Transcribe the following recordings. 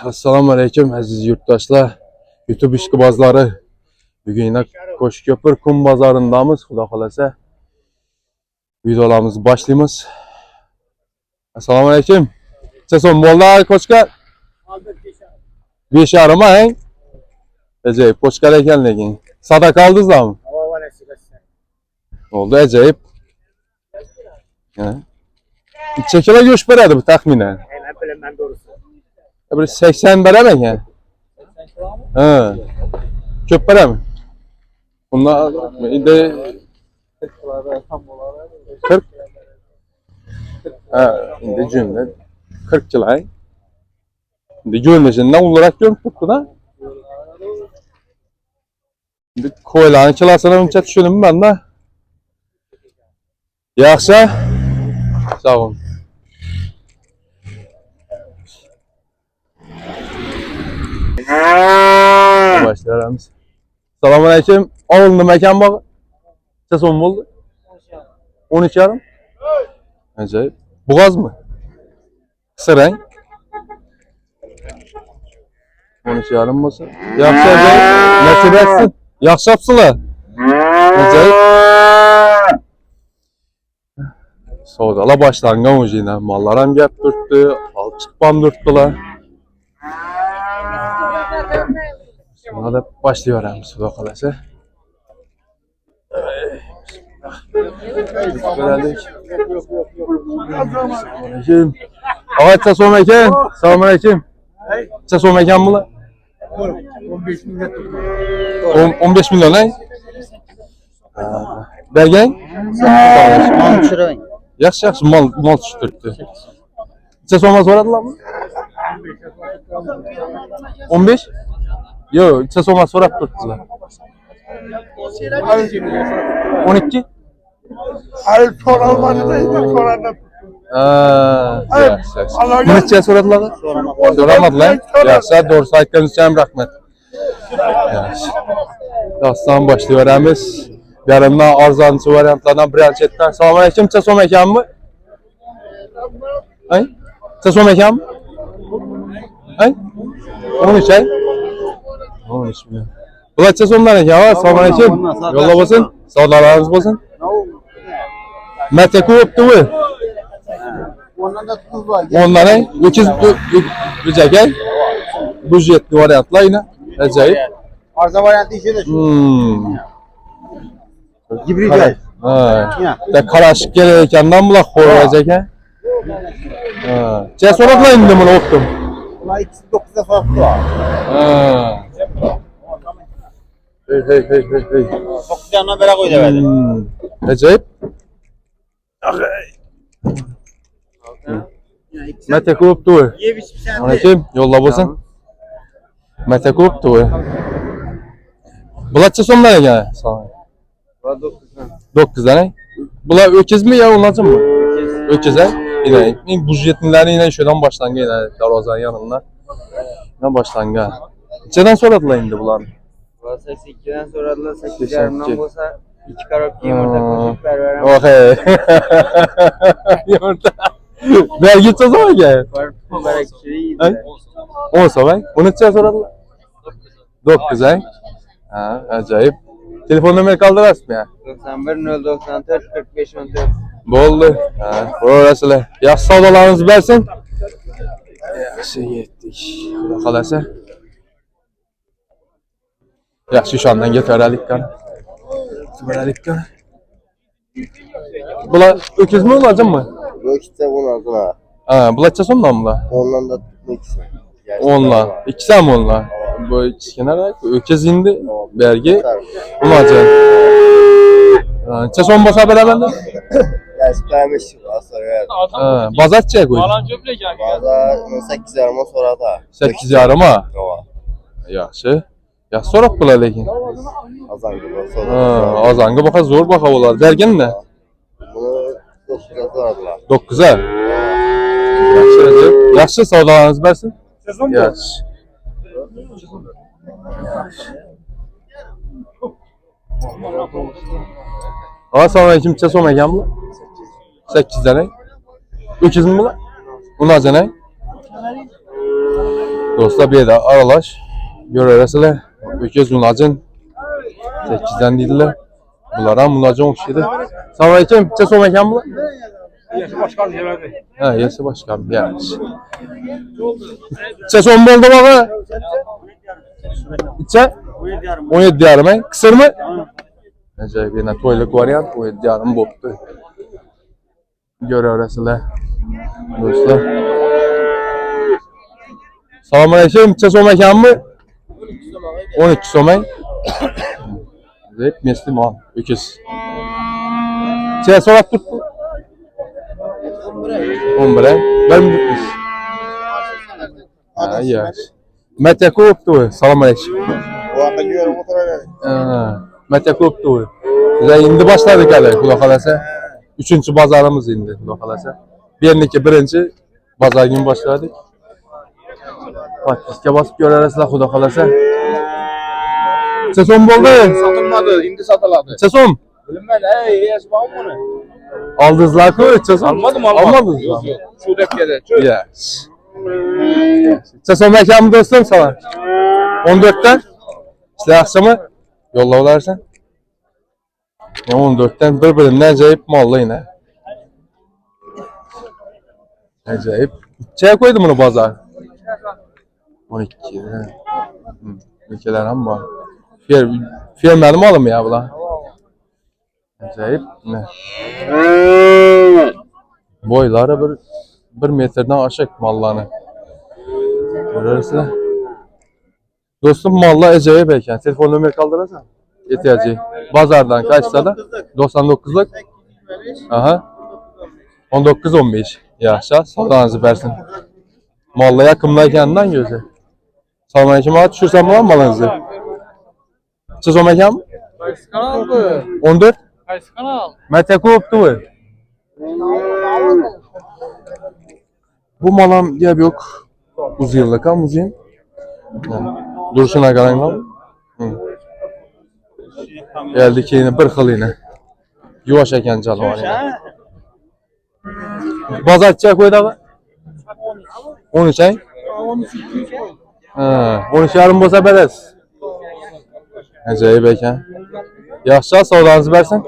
Assalamu alaikum aziz yurttaşlar, YouTube işqibozlari. Bugün yine Qo'shko'pir kun bozorindamiz. Xudo xolasa videolarimizni boshlaymiz. Assalomu alaykum. Necha so'm bo'ldi ko'chka? 5,5 ha? Ajoyib ko'chkar ekan lekin. Sadaqa oldingizmi? Oldu ajoyib. Necha kilo go'sht beradi bu taxminan? Ben doğrusu. Bir 80 berem ekan. Ha. Ko'p berem. Bunda endi 40. Ha, endi jumla 40 kilo. Endi jo'nashidan uzoqroq ko'rib turibdi-da. Endi qo'ylarning kilosini uncha tushunmayman-da. Yaxshi. Sağ olun. Başlayalım. Selamun aleyküm. Alındı mekan bak. Ses on oldu. 12,5. Acayip. Boğaz mı? Kısa renk. 12,5 olsa. Yaxşı acayip. Nasip etsin. Yaxşı yapsılar. Acayip. Savdala başlangan o yine. Mallar hem gap dürttü. Al çıkpan dürttüler. Sonra da başlayalım Xudo xolasa. Aleyküm. Ağaçta soğum eken. Selamun aleyküm. Necha so'm ekan bular? 15 milyon. 15 milyon ha? Bergan? Mal tushirang. Yaxshi mal tushiribdi. Necha so'mga so'radilarmi? 15? Yo, necha so'mga so'rab turibdilar. 12? Hayır sorulmadı. Necha so'radilar? So'ramadilar. Yaxshi, doğrusu aytganingiz uchun rahmat. Yaxshi. Dastan boshlayveramiz. Yarimdan arzonchi variantlardan birinchi etdan. Assalomu alaykum. Necha so'm ekanmi? Ay? Necha so'm ekanmi? Ay? 13 ay? 13 milyon. Bular necha so'mdan ekan? Assalomu alaykum. Yo'lda bo'lsin. Savdolaringiz bo'lsin. Marta ko'pdi bu. Ondan da tuz var. Ondan ay 300 bücek budjetli variantlar yine. Acayip. Arza variantı işe de şu. Hibrit. Ha. Da karışık gerekendan bular koyacak ha. Ha. Çe soradılar indi bunu okudum. Bunlar ikisi 9'da farklı var. Ha. Hey. 9 yanına bera koy demedim. Acayip. Mete koptu. Ye bir sen de. Aleyküm. Yolla bo'lsin. Mete koptu. Bular necha so'mdan ekan? 9 dan. Bular öküz mi ya onlarca mı? Öküz ha? Yine budjetlileri yine şuradan başlangan yine darvozanın yanında. Ne başlangan? Neçeden soradılar indi bular? 82'den soradılar 8 yarımdan olsa 2 karop yumurta koşup ververem. Okey. Yumurta. Vergi o zaman gel. Olarak şeyi 10 sabah. Onu neçeden soradılar? 9 ay. Ha, acayip. Telefon numarayı kaldırarsın ya. 91 094 45 14. Boldu. Ha, orasılar. Yaxşı savdalarınızı versin. Yaxşı yetdik. Xudo xolasa. Yaxşı şu andan getirelik kan. Bular öküz mü olacak mı? Bu işte bunlardan ha. Ha, bular neçə so'mdan bular? Ondan da ikisi. Onlar. İkisi mi onlar? Bu ikisi kenara öküz indi. Bergi. Olacak. Neçə so'm bo'lsa beraman? Yazıklamış asır. Ha, bazatçıya koy. Baza 8 yarıma sonra da. 8,5 ha. Ova. Yaxşı. Yaxşı so'rab bular lekin. Azan gibi sonra. Ha, azanga baqa zo'r baqa bo'ladi. Bergan ne? Bunu 9'a soradılar. 9'a. Yaxshi, yaxshi savdolarınız bersin. Yaxshi. Assalomu alaykum. Necha so'm ekan bu? 8 dan. 300 mi bular? Ulardan Dostlar bir de aralaş. Görərsizlər. Öküz mülacın 8'den dediler. Bunlara mülacın okşaydı. Selamünaleyküm. İçe son mekan mı? Yaşı başkanı geldi. Ha, yesi başkan. Yani. İçe son oldu baba. İçe 17 yarım. Kısır mı? Acayip yine toylık varyant 17 yarım boptu. Görərsizlər. Dostlar. Selamünaleyküm. İçe son mekan mı? 12 somay. Zeyt mesli mal. Öküz. İçe sorak tuttu. 11'e. Ben mi tutmuş? Ha, yaş. Mete koptu. Selamünaleyküm. O anda gidiyorum o tarafa. Mete koptu. Bize indi başladık hele kula kalasa. 3. pazarımız indi kula kalasa. Birinci pazar günü başladık. Patkiske basıp görərsizlər xuda kalasa. Sesom boldu. Satılmadı, indi satıladı. Sesom. Bilinmedi, esmağım bunu. Aldızlar ki sesom. Almadım. Almadınız Yok mı? yok, şu depkede. Yes. Sesom mekanı dostum sana. 14'ten. İşte akşamı yolla olarsan. 14'ten birbirinden acayip mallı yine. Acayip. Çaya koydum bunu pazar. 12. Ülkeler ama var. Firmalı mı alım ya bula? Acayip ne? Boyları bir metreden aşağı mallarını. Görürsün. Dostum malla acayip ekan. Telefon nömrə kaldırırsan. İhtiyacı. Bazardan kaçta da? 99'luk. Aha. 19-15. Yaşa. Sağdanızı versin. Malla yakımdaykendan gözü. Selamünaleyküm abi. Düşürsen mi lan malınızı? Siz o mekan mı? Kaç kanal bu? 14. Kaç kanal? Mete koptu bu. Bu malam diye bir yok. Uz yıllık ha muzin. Duruşuna kalan mı? Geldi ki yine bir xil yine. Yuvaş eken calı var yine. Bazarçıya koydu abi. 13 ay. 13 yarım bolsa beresiz. Acayip ekan. Yaxşı savdanızı versin.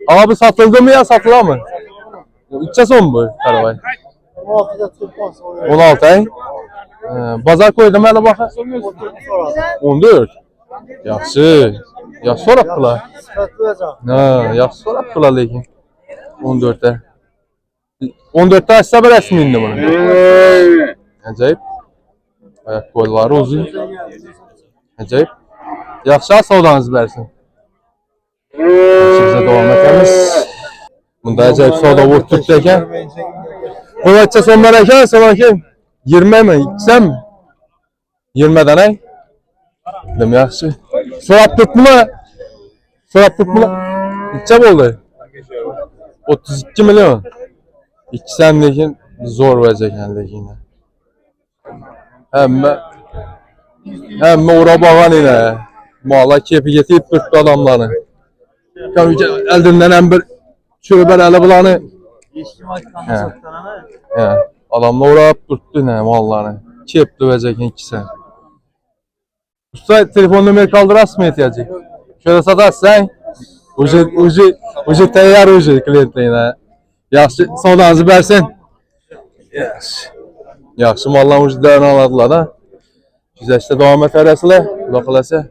Abi satıldı mı ya satıla mı? İçe son bu karabay. 16 ay. Bazar koydum hele bakın. 14. Yaxşı. Yaxşı sorak kıla. Yaxşı sorak kıla lekin. 14'te. 14'te açsa beresin indi bunu. Acayip. Ayak kolları uzun. Acayip. Yaxşı savdanızı versin. Bize devam ederiz. Bunda acayip savda vurttuk derken. Kovaçça sonlara eken sabahki 20 mi? Sen mi? 20'den ay. Dem yaxşı. Sorap tutma. Sorap tutma. İçe oldu. 32 milyon. 2 sendekin zor verecek lekin. Hemme ora bağan yine. Mala kepi getirip tuttu adamlarını. Eldinden hem bir çöber ele bulanı. Adamla uğrayıp tuttu ne mallarını. Kep dövecek ikisi. Usta telefon nömrə kaldırasın mı ihtiyacı? Şöyle satarsan. Ucu teyyar ucu klientliğine. Yaxşı savdanızı versin. Yaxşı mallan ucu değerini aladılar da. Güzel işte devam et arasıyla. Bakılası.